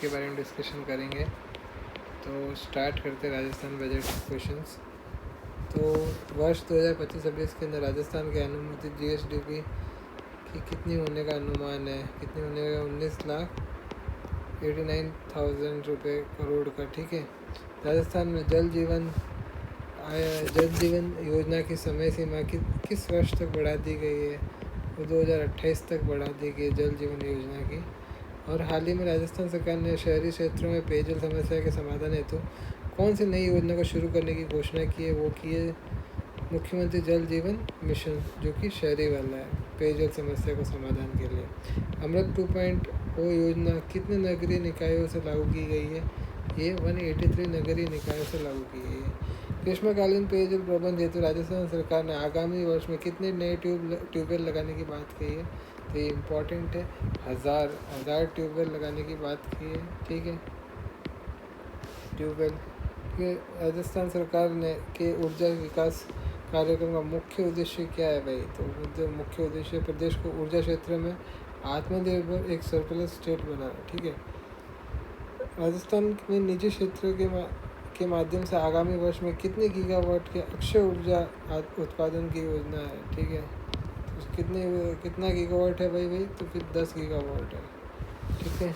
के बारे में डिस्कशन करेंगे। तो स्टार्ट करते हैं राजस्थान बजट क्वेश्चंस। तो वर्ष 2025-26 के अंदर राजस्थान के अनुमानित जीएसडीपी की कितनी होने का अनुमान है? कितनी होने का? 19,89,000 रुपये करोड़ का। ठीक है। राजस्थान में जल जीवन योजना की समय सीमा किस वर्ष तक बढ़ा दी गई है? वो 2028 तक बढ़ा दी गई जल जीवन योजना की। और हाल ही में राजस्थान सरकार ने शहरी क्षेत्रों में पेयजल समस्या के समाधान हेतु कौन सी नई योजना को शुरू करने की घोषणा की है? वो की है मुख्यमंत्री जल जीवन मिशन, जो कि शहरी वाला है, पेयजल समस्या को समाधान के लिए। अमृत 2.0 योजना कितने नगरीय निकायों से लागू की गई है? ये 183 नगरीय निकायों से लागू की गई है। ग्रीष्मकालीन पेयजल प्रबंध हेतु राजस्थान सरकार ने आगामी वर्ष में कितने नए ट्यूबवेल लगाने की बात कही है? तो ये इम्पॉर्टेंट है। हज़ार ट्यूबवेल लगाने की बात की है। ठीक है। ट्यूबवेल के राजस्थान सरकार ने के ऊर्जा विकास कार्यक्रम का मुख्य उद्देश्य क्या है भाई? तो मुख्य उद्देश्य प्रदेश को ऊर्जा क्षेत्र में आत्मनिर्भर एक सरप्लस स्टेट बनाना। ठीक है। राजस्थान में निजी क्षेत्र के माध्यम से आगामी वर्ष में कितने गीगावाट के अक्षय ऊर्जा उत्पादन की योजना है? ठीक है। तो कितना गीगावाट है भाई? तो फिर 10 गीगावाट है। ठीक है।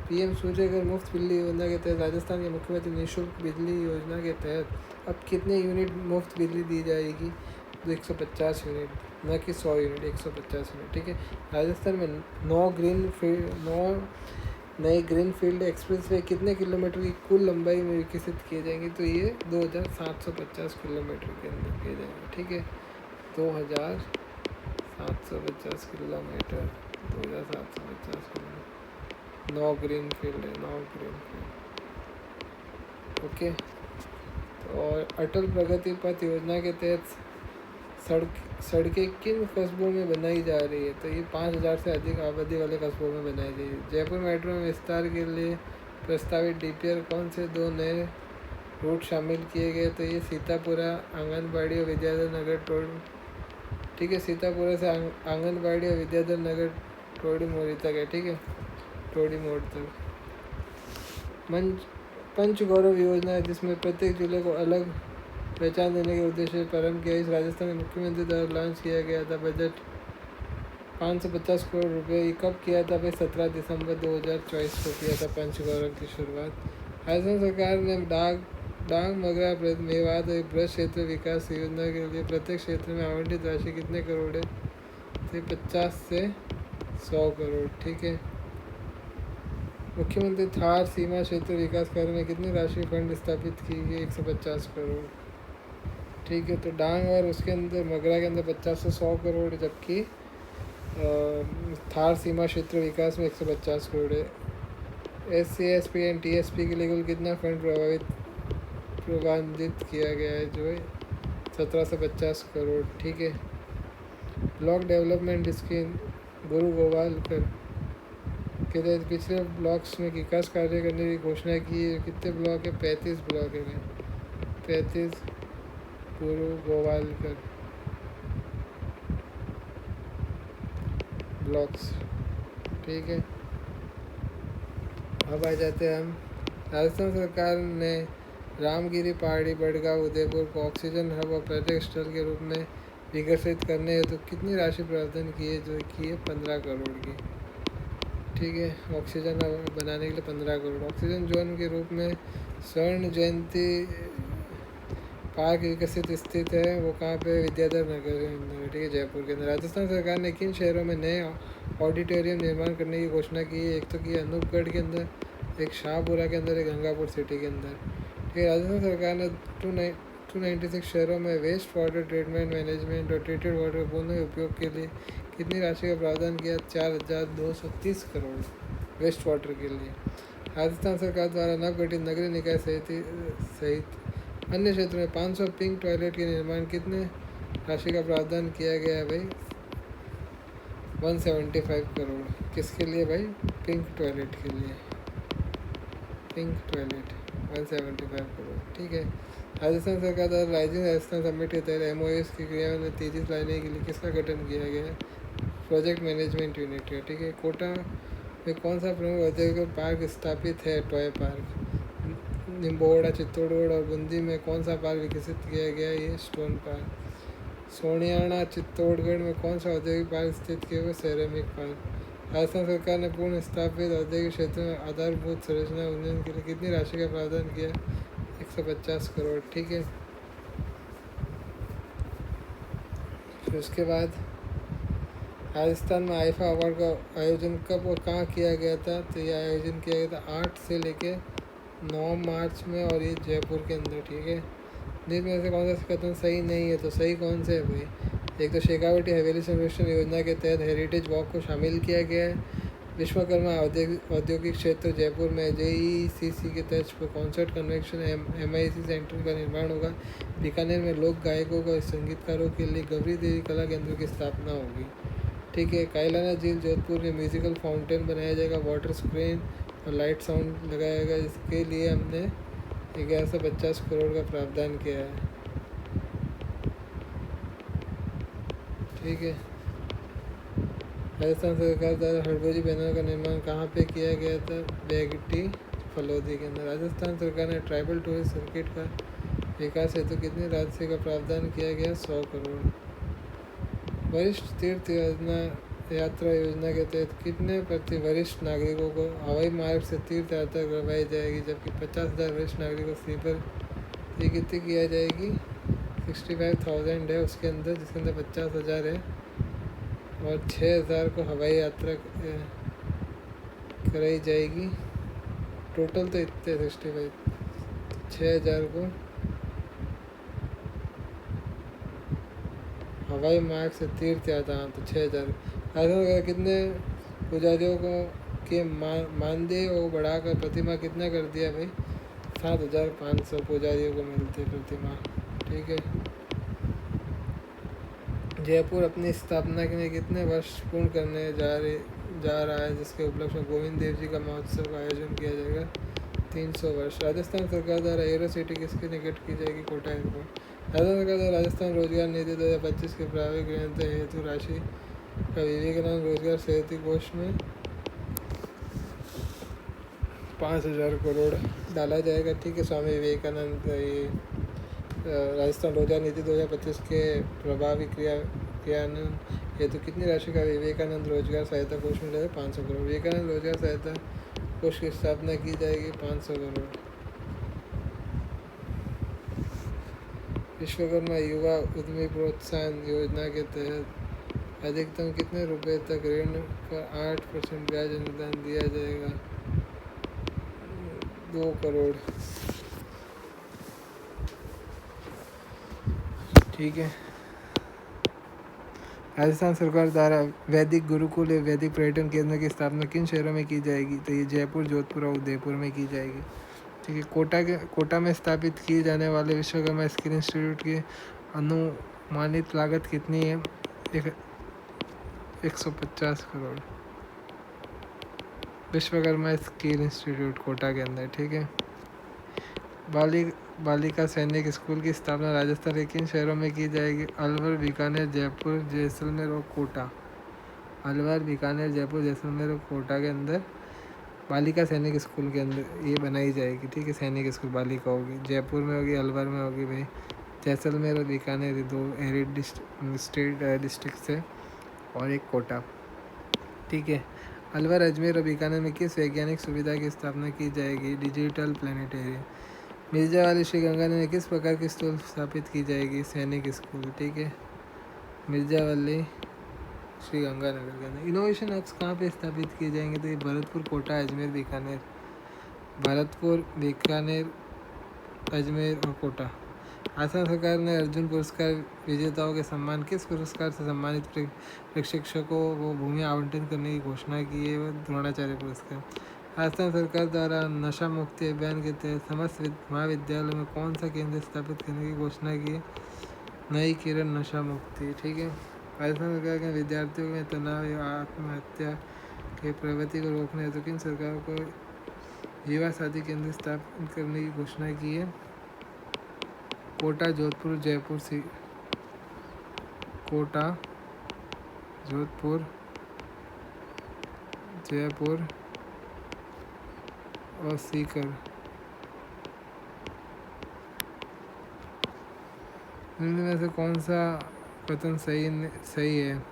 पीएम सूर्यघर मुफ्त बिजली योजना के तहत राजस्थान के मुख्यमंत्री निःशुल्क बिजली योजना के तहत अब कितने यूनिट मुफ्त बिजली दी जाएगी? तो 150 यूनिट, न कि 100 यूनिट, 150 यूनिट। ठीक है। राजस्थान में 9 नए ग्रीनफील्ड एक्सप्रेस वे कितने किलोमीटर की कुल लंबाई में विकसित किए जाएंगे? तो ये 2750 किलोमीटर के अंदर किए जाएंगे। ठीक है। 2750 किलोमीटर, 2750 किलोमीटर। 9 ग्रीनफील्ड है, 9 ग्रीनफील्ड। ओके। और अटल प्रगति पथ योजना के तहत सड़कें किन कस्बों में बनाई जा रही है? तो ये 5000 से अधिक आबादी वाले कस्बों में बनाई गई है। जयपुर मेट्रो में विस्तार के लिए प्रस्तावित डीपीआर कौन से 2 नए रूट शामिल किए गए? तो ये सीतापुरा आंगनबाड़ी और विद्याधर नगर टोल। ठीक है। सीतापुरा से आंगनबाड़ी और विद्याधर नगर टोड़ी मोड़ी तक है। ठीक है। टोड़ी मोड़ तक। पंच गौरव योजना है, जिसमें प्रत्येक जिले को अलग पहचान देने के उद्देश्य से प्रारंभ किया। इस राजस्थान के मुख्यमंत्री द्वारा लॉन्च किया गया था। बजट 550 करोड़ रुपये। ये कब किया था भाई? 17 दिसंबर 2024 को किया था पंच गौरव की शुरुआत। राजस्थान सरकार ने डांग मगरा मेवात और ब्रज क्षेत्र विकास योजना के लिए प्रत्येक क्षेत्र में आवंटित राशि कितने करोड़ है? तो 50 से 100 करोड़। ठीक है। मुख्यमंत्री थार सीमा क्षेत्र विकास कार्य में कितनी राशि फंड स्थापित की गई? 150 करोड़। ठीक है। तो डांग और उसके अंदर मगरा के अंदर 50 से 100 करोड़, जबकि थार सीमा क्षेत्र विकास में 150 करोड़ है। SC SP एंड TSP के लिए कुल कितना फंड प्रबंधित किया गया है? जो है 17 से 50 करोड़। ठीक है। ब्लॉक डेवलपमेंट स्कीम गुरु गोवालकर के तहत पिछले ब्लॉक्स में विकास कार्य करने की घोषणा की है। कितने ब्लॉक है? 35 ब्लॉक है। 35 गुरु गोवालकर ब्लॉक्स। ठीक है। अब आ जाते हैं हम। राजस्थान सरकार ने रामगिरी पहाड़ी, बड़गांव, उदयपुर को ऑक्सीजन हब और पर्यटक स्थल के रूप में विकसित करने हेतु कितनी राशि प्रावधान की है? जो की है 15 करोड़ की। ठीक है। ऑक्सीजन बनाने के लिए 15 करोड़। ऑक्सीजन जोन के रूप में स्वर्ण जयंती पार्क विकसित स्थित है। वो कहाँ पे? विद्याधर नगर के अंदर। ठीक है। जयपुर के अंदर। राजस्थान सरकार ने किन शहरों में नए ऑडिटोरियम निर्माण करने की घोषणा की है? एक तो की अनूपगढ़ के अंदर, एक शाहपुरा के अंदर, एक गंगापुर सिटी के अंदर। ठीक है। राजस्थान सरकार ने 296 शहरों में वेस्ट वाटर ट्रीटमेंट मैनेजमेंट और ट्रीटेड वाटर पुनः उपयोग के लिए कितनी राशि का प्रावधान किया? 4230 करोड़ वेस्ट वाटर के लिए। राजस्थान सरकार द्वारा नवगठित नगरीय निकाय सहित अन्य क्षेत्रों में 500 पिंक टॉयलेट के निर्माण कितने राशि का प्रावधान किया गया है भाई? 175 करोड़। किसके लिए भाई? पिंक टॉयलेट के लिए। Pink toilet 175 crore. ठीक है। राजस्थान सरकार द्वारा राइजिंग राजस्थान समिट के तहत MOUs की क्रिया में तेजी लाने के लिए किसका गठन किया गया है? प्रोजेक्ट मैनेजमेंट यूनिट है। ठीक है। कोटा में कौन सा प्रमुख औद्योगिक पार्क स्थापित है? Toy park. निम्बोड़ा, चित्तौड़गढ़ और बूंदी में कौन सा पार्क विकसित किया गया? ये स्टोन पार्क। सोनियाना, चित्तौड़गढ़ में कौन सा औद्योगिक पार्क स्थित किया हुआ? Ceramic park. राजस्थान सरकार ने पुनः स्थापित औद्योगिक क्षेत्र में आधारभूत संरचना उन्नयन के लिए कितनी राशि का प्रावधान किया? 150 करोड़। ठीक है, फिर उसके बाद राजस्थान में आईफा अवार्ड का आयोजन कब और कहाँ किया गया था? तो यह आयोजन किया गया था 8 से लेके 9 मार्च में, और ये जयपुर के अंदर। ठीक है, निम्न में से कौन सा कथन सही नहीं है? तो सही कौन से है भाई? एक तो शेखावटी हवेली संरक्षण योजना के तहत हेरिटेज वॉक को शामिल किया गया है। विश्वकर्मा औद्योगिक क्षेत्र जयपुर में JECC के तर्ज पर कॉन्सर्ट कन्वेंशन MIC सेंटर का निर्माण होगा। बीकानेर में लोक गायकों और संगीतकारों के लिए गौरी देवी कला केंद्र की स्थापना होगी। ठीक है, कायलाना झील जोधपुर में म्यूजिकल फाउंटेन बनाया जाएगा। वाटर स्क्रीन और लाइट साउंड लगाया गया, जिसके लिए हमने 1150 करोड़ का प्रावधान किया है। ठीक है, राजस्थान सरकार द्वारा हड़बोजी बैनर का निर्माण कहाँ पे किया गया था? बेगटी, फलोदी के अंदर। राजस्थान सरकार ने ट्राइबल टूरिस्ट सर्किट का विकास हेतु कितनी राशि का प्रावधान किया गया? 100 करोड़। वरिष्ठ तीर्थ यात्रा योजना के तहत कितने प्रति वरिष्ठ नागरिकों को हवाई मार्ग से तीर्थ यात्रा करवाई जाएगी, जबकि 50,000 वरिष्ठ नागरिकों को स्लीपर ये कितनी किया जाएगी? 65,000 है उसके अंदर, जिसके अंदर 50,000 है, और 6,000 को हवाई यात्रा कराई जाएगी। टोटल तो इतने 65, 6,000 को हवाई मार्ग से तीर्थ यात्रा। तो 6,000। राजस्थान कितने पुजारियों को के मानदेय को बढ़ाकर प्रतिमा कितना कर दिया भाई? 7,500 पुजारियों को मिलते प्रतिमा। ठीक है, जयपुर अपनी स्थापना के लिए कितने वर्ष पूर्ण करने जा रहा है, जिसके उपलक्ष्य में गोविंद देव जी का महोत्सव का आयोजन किया जाएगा? 300 वर्ष। राजस्थान सरकार द्वारा एरो सिटी किसके निकट की जाएगी? कोटा एयरपोर्ट। राजस्थान सरकार द्वारा राजस्थान रोजगार नीति 2025 के प्रभावी क्रियान्वयन हेतु राशि का विवेकानंद रोजगार सेहती कोष में 5,000 करोड़ डाला जाएगा। ठीक है, स्वामी विवेकानंद ये राजस्थान रोजगार नीति 2025 के प्रभावी क्रियान्वयन हेतु कितनी राशि का विवेकानंद रोजगार सहायता कोष में जाएगा? 500 करोड़। विवेकानंद रोजगार सहायता कोष की स्थापना की जाएगी? 500 करोड़। विश्वकर्मा युवा उद्यमी प्रोत्साहन योजना के तहत अधिकतम कितने रुपए तक ऋण पर 8% ब्याज अनुदान दिया जाएगा? 2 करोड़। ठीक है, राजस्थान सरकार द्वारा वैदिक गुरुकुल एवं वैदिक पर्यटन केंद्र की स्थापना किन शहरों में की जाएगी? तो ये जयपुर, जोधपुर और उदयपुर में की जाएगी। ठीक है, कोटा में स्थापित किए जाने वाले विश्वकर्मा स्किल इंस्टीट्यूट की अनुमानित लागत कितनी है? 150 करोड़। विश्वकर्मा स्किल इंस्टीट्यूट कोटा के अंदर। ठीक है, बालिका सैनिक स्कूल की स्थापना राजस्थान के किन शहरों में की जाएगी? अलवर, बीकानेर, जयपुर, जैसलमेर और कोटा। अलवर, बीकानेर, जयपुर, जैसलमेर और कोटा के अंदर बालिका सैनिक स्कूल के अंदर ये बनाई जाएगी। ठीक है, सैनिक स्कूल बालिका होगी। जयपुर में होगी, अलवर में होगी भाई। जैसलमेर और बीकानेर ये 2 एरिड स्टेट डिस्ट्रिक्ट है, और एक कोटा। ठीक है, अलवर, अजमेर और बीकानेर में किस वैज्ञानिक सुविधा की स्थापना की जाएगी? Digital planetarium. मिर्जावाली श्री गंगानगर में किस प्रकार की स्कूल स्थापित की जाएगी? सैनिक स्कूल। ठीक है, मिर्जावाली श्री गंगानगर के अंदर। इनोवेशन हब्स कहाँ पे स्थापित किए जाएंगे? तो ये भरतपुर, कोटा, अजमेर, बीकानेर। भरतपुर, बीकानेर, अजमेर और कोटा। आसाम सरकार ने अर्जुन पुरस्कार विजेताओं के सम्मान किस पुरस्कार से सम्मानित प्रशिक्षकों को भूमि आवंटित करने की घोषणा की है? वह द्रोणाचार्य पुरस्कार। राजस्थान सरकार द्वारा नशा मुक्ति अभियान के तहत समस्त महाविद्यालयों में कौन सा केंद्र स्थापित करने की घोषणा की है? नई किरण नशा मुक्ति। ठीक है, राजस्थान सरकार के विद्यार्थियों में तनाव या आत्महत्या के प्रवृत्ति को रोकने हेतु किन सरकार को युवा साथी केंद्र स्थापित करने की घोषणा की है? कोटा, जोधपुर, जयपुर से कोटा, जोधपुर, जयपुर और सीकर निम्न में से कौन सा कथन सही है?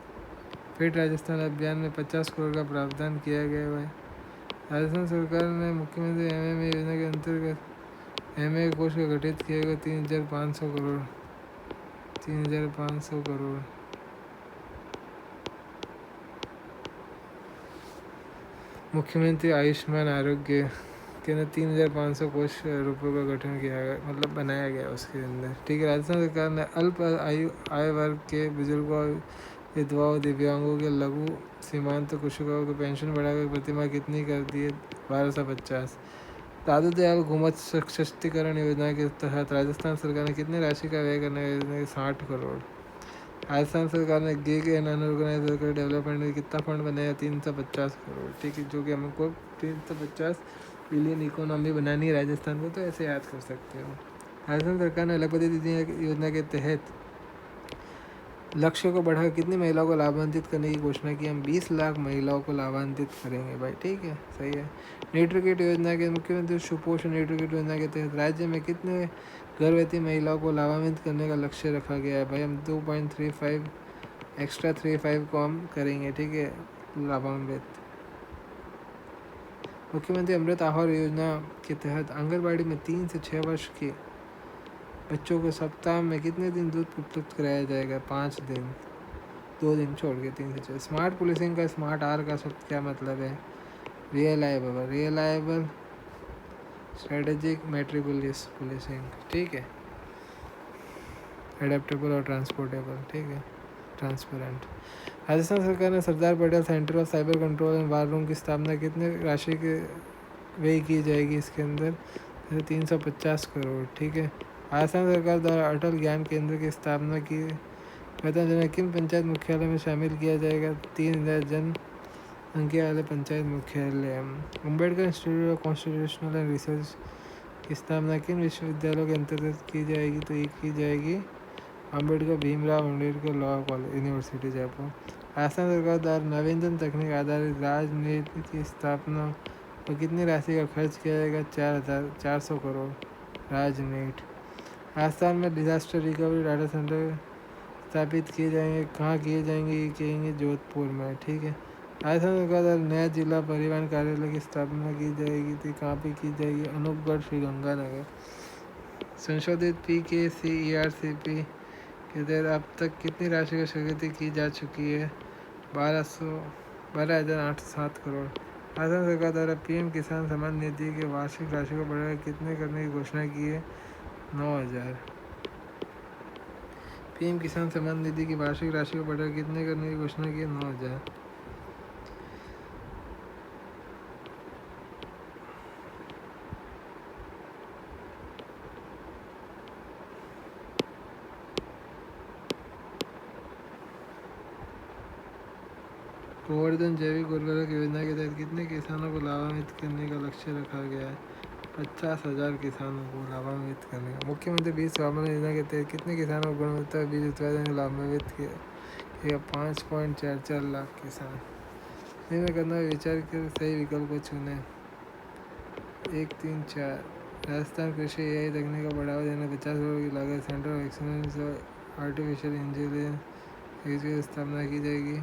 फिट राजस्थान अभियान में 50 करोड़ का प्रावधान किया गया है। राजस्थान सरकार ने मुख्यमंत्री एमएमए योजना के अंतर्गत एमए कोष का गठित किया गया 3,500 करोड़। मुख्यमंत्री आयुष्मान आरोग्य के अंदर 3,500 कोष रुपये का गठन किया गया, मतलब बनाया गया उसके अंदर। ठीक है। राजस्थान सरकार ने अल्प आय वर्ग के बुजुर्गों, विधवाओं, दिव्यांगों के लघु सीमांत कृषकों की पेंशन बढ़ाकर प्रतिमाह कितनी कर दी है? 1250। दादू दयाल घुमत सशक्तिकरण योजना के तहत राजस्थान सरकार ने कितनी राशि का व्यय करने योजना 60 करोड़। राजस्थान सरकार ने gig and unorganised worker development में कितना फंड बनाया? 350 करोड़। ठीक है, जो कि हमको 350 बिलियन इकोनॉमी बनानी है राजस्थान को, तो ऐसे याद कर सकते हो। राजस्थान सरकार ने लखपति दीदी योजना के तहत लक्ष्य को बढ़ाकर कितनी महिलाओं को लाभान्वित करने की घोषणा की? हम 20 लाख महिलाओं को लाभान्वित करेंगे भाई। ठीक है, सही है। न्यूट्रीकिट योजना के मुख्यमंत्री सुपोषण न्यूट्रीकिट योजना के तहत राज्य में कितने गर्भवती महिलाओं को लाभान्वित करने का लक्ष्य रखा गया है? भाई हम 2.35 एक्स्ट्रा 35 को हम करेंगे। ठीक है, लाभान्वित। मुख्यमंत्री अमृत आहार योजना के तहत आंगनबाड़ी में 3 से 6 वर्ष के बच्चों को सप्ताह में कितने दिन दूध उपलब्ध कराया जाएगा? 5 दिन, 2 दिन छोड़ के 3 से 6। स्मार्ट पुलिसिंग का स्मार्ट आर का शब्द क्या मतलब है? रियलायबल स्ट्रेटेजिक मेट्रोपोलिस पुलिसिंग। ठीक है, एडेप्टेबल और ट्रांसपोर्टेबल। ठीक है, ट्रांसपेरेंट। राजस्थान सरकार ने Sardar Patel centre of cyber control and war room की स्थापना कितने राशि के व्यय की जाएगी? इसके अंदर 350 करोड़। ठीक है। राजस्थान सरकार द्वारा अटल ज्ञान केंद्र की स्थापना की वेतन किन पंचायत मुख्यालय में शामिल किया जाएगा? 3000 जनसंख्या वाले पंचायत मुख्यालय। Ambedkar institute of constitutional and research की स्थापना किन विश्वविद्यालयों के अंतर्गत की जाएगी? तो एक की जाएगी Ambedkar Bhimrao Ambedkar law college university Jaipur. Rajasthan सरकार द्वारा नवीनतम तकनीक आधारित राजनीति की स्थापना और कितनी राशि का खर्च किया जाएगा? 4,400 करोड़। राजनीट। राजस्थान में डिजास्टर रिकवरी डाटा सेंटर स्थापित किए जाएंगे। कहाँ किए जाएंगे? ये कहेंगे जोधपुर में। ठीक है। राजस्थान सरकार द्वारा नया जिला परिवहन कार्यालय की स्थापना की जाएगी। तो कहाँ पे की जाएगी? अनूपगढ़ श्रीगंगानगर। संशोधित PKCERCP के तहत अब तक कितनी राशि की स्वीकृति की जा चुकी है? 12,807 करोड़। राजस्थान सरकार द्वारा PM किसान सम्मान निधि के वार्षिक राशि को बढ़ाकर कितने करने की घोषणा की है? 9,000। PM किसान सम्मान निधि की वार्षिक राशि को बढ़ाकर कितने करने की घोषणा की है? 9,000। गोवर्धन जैविक उर्वरक योजना के तहत कितने किसानों को लाभान्वित करने का लक्ष्य रखा गया है? 50,000 किसानों को लाभान्वित करने का। मुख्यमंत्री बीज स्वावलंबन योजना के तहत कितने किसानों को गुणवत्ता बीज उत्पादन को लाभान्वित किया? 5.44 लाख किसान। निर्णय करना विचार कर सही विकल्प को चुने। 1, 3, 4। राजस्थान कृषि AI तकनीक को बढ़ावा देने 50 करोड़ की लागत centre of excellence artificial intelligence की स्थापना की जाएगी।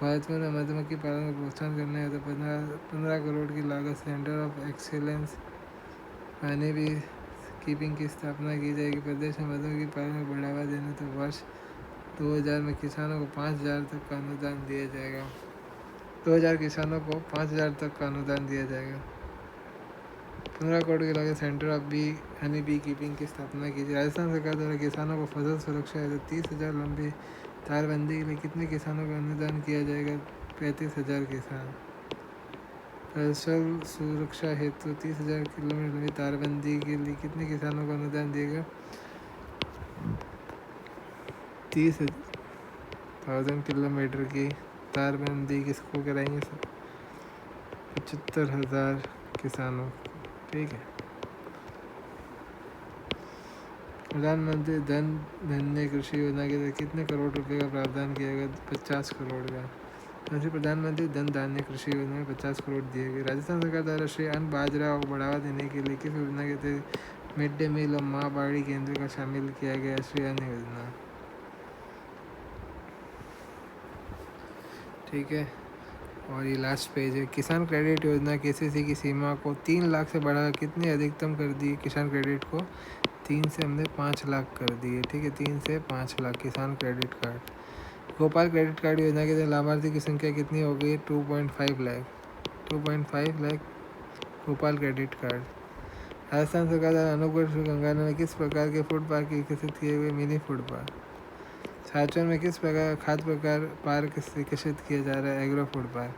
भारत में मधुमक्खी पालन को प्रोत्साहन करने हेतु 15 करोड़ की लागत centre of excellence honey bee keeping की स्थापना की जाएगी। प्रदेश में मधुमक्खी पालन को बढ़ावा देने तो वर्ष 2000 में किसानों को 5,000 तक का अनुदान दिया जाएगा। 2000 किसानों को 5,000 तक का अनुदान दिया जाएगा। 15 करोड़ की लागत centre of honey bee keeping की स्थापना की जाएगी। राजस्थान सरकार द्वारा किसानों को फसल सुरक्षा हेतु 30,000 लंबी तारबंदी के लिए कितने किसानों का अनुदान किया जाएगा? 35,000 किसान। फसल सुरक्षा हेतु 30,000 किलोमीटर लंबी तारबंदी के लिए कितने किसानों को अनुदान दिएगा? 30,000 किलोमीटर की तारबंदी किसको कराएंगे? 75,000 किसानों। ठीक है। प्रधानमंत्री धन धन्य कृषि योजना के तहत कितने करोड़ रुपए का प्रावधान किया गया? 50 करोड़ का। तो प्रधानमंत्री धन धान्य कृषि योजना में 50 करोड़ दिए गए। राजस्थान सरकार द्वारा श्री अन्न बाजरा को बढ़ावा देने के लिए किस योजना के तहत मिड डे मील और माँ बाड़ी केंद्र का शामिल किया गया? श्री अन्न योजना। ठीक है, और ये लास्ट पेज है। किसान क्रेडिट योजना केसीसी की सीमा को 3 लाख से बढ़ाकर कितनी अधिकतम कर दी? किसान क्रेडिट को 3 से हमने 5 लाख कर दिए। ठीक है, 3 से 5 लाख किसान credit card. Gopal credit card योजना के तहत लाभार्थी की संख्या कितनी हो गई? 2.5 लाख। 2.5 lakh Gopal credit card. राजस्थान सरकार द्वारा अनूपगढ़ श्री गंगानगर में किस प्रकार के फूड पार्क विकसित किए हुए? Mini food park. साचौर में किस प्रकार खाद्य प्रकार पार्क विकसित किया जा रहा है? Agro food park.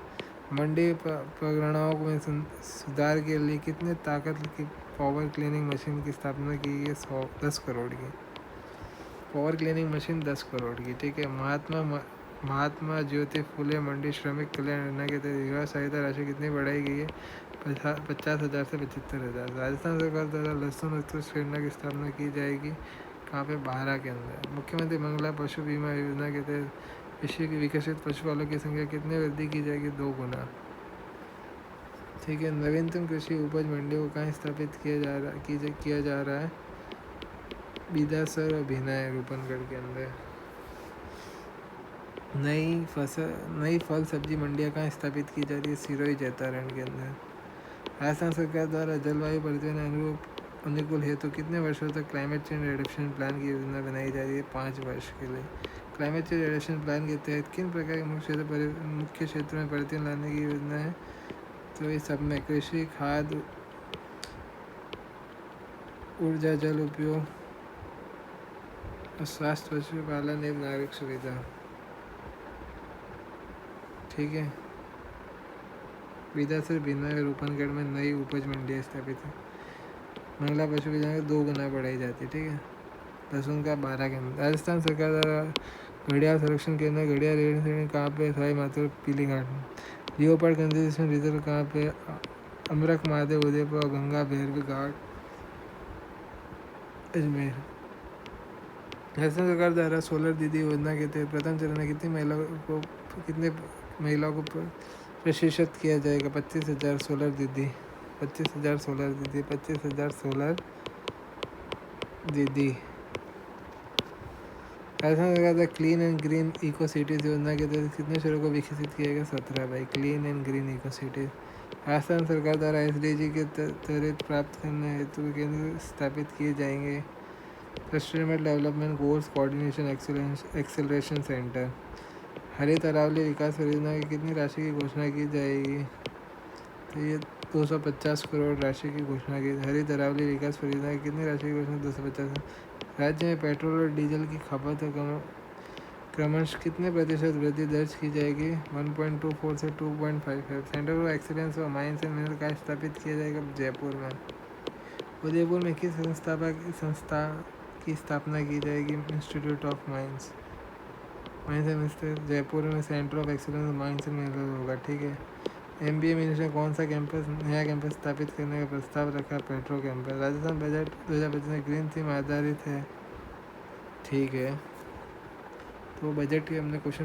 मंडी प्रगणनाओं में सुधार के लिए कितने ताकत की पावर क्लीनिंग मशीन की स्थापना की गई? 10 करोड़ की पावर क्लीनिंग मशीन 10 करोड़ की। ठीक है, महात्मा ज्योति फुले मंडी श्रमिक कल्याण योजना के तहत युवा सहायता राशि कितनी बढ़ाई गई है? 50,000 से 75,000। राजस्थान सरकार द्वारा लहसुन उत्कृष्ट योजना की स्थापना की जाएगी कहाँ पे? बारह के अंदर। मुख्यमंत्री मंगला पशु बीमा योजना के तहत विश्व की विकसित पशुपालकों की संख्या कितनी वृद्धि की जाएगी? 2 गुना। ठीक है, नवीनतम कृषि उपज मंडी को कहाँ स्थापित किया जा रहा है? बीदासर और भिनाय रूपनगढ़ के अंदर। नई फल सब्जी मंडियाँ कहाँ स्थापित की जा रही है? सिरोही जैतारण के अंदर। राजस्थान सरकार द्वारा जलवायु परिवर्तन अनुकूल हेतु कितने वर्षों तक क्लाइमेट चेंज एडेप्टेशन प्लान की योजना बनाई जा रही है? 5 वर्ष के लिए। क्लाइमेट चेंज एडेप्टेशन प्लान के तहत किन प्रकार के मुख्य क्षेत्रों में परिवर्तन लाने की योजना है? तो इस सब में कृषि, खाद्य, ऊर्जा, जल उपयोग और स्वास्थ्य, पशुपालन एवं नागरिक सुविधा। ठीक है, बीदासर, भिनाय और रूपनगढ़ में नई उपज मंडियाँ स्थापित है। मंगला पशु योजना 2 गुना बढ़ाई जाती है। ठीक है, लहसुन का 12 के अंदर। राजस्थान सरकार द्वारा घड़ियाल संरक्षण केंद्र घड़ियाल रेंज कहाँ पे? सवाई माधोपुर पीली घाट। लियोपार्ड कंजर्वेशन रिजर्व कहाँ पे? अमरक महादेव उदयपुर और गंगा भैरवी घाट अजमेर। राजस्थान सरकार द्वारा सोलर दीदी योजना के तहत प्रथम चरण में कितने महिलाओं को प्रशिक्षित किया जाएगा? 25,000 सोलर दीदी। 25,000 सोलर दीदी। 25,000 सोलर दीदी। राजस्थान सरकार द्वारा clean and green eco cities योजना के तहत कितने शहरों को विकसित किया गया? 17 भाई। Clean and green eco cities. Rajasthan सरकार द्वारा SDG के तहत प्राप्त करने हेतु केंद्र स्थापित किए जाएंगे। Sustainable development goals coordination acceleration centre. हरित अरावली विकास परियोजना की कितनी राशि की घोषणा की जाएगी? तो ये 250 करोड़ राशि की घोषणा की। हरित अरावली विकास परियोजना की कितनी राशि की घोषणा? 250। राज्य में पेट्रोल और डीजल की खपत क्रमश कितने प्रतिशत वृद्धि दर्ज की जाएगी? 1.24 से 2.55। Centre for excellence for mines and mineral का स्थापित किया जाएगा जयपुर में। उदयपुर में किस संस्था की स्थापना की जाएगी? Institute of mines and minister. Jaipur में centre of excellence mines and mineral होगा। ठीक है, MBA मिनिस्टर कौन सा नया कैंपस स्थापित करने का प्रस्ताव रखा? Petro campus. राजस्थान बजट 2025 में ग्रीन थीम आधारित है। ठीक है, तो बजट के हमने क्वेश्चन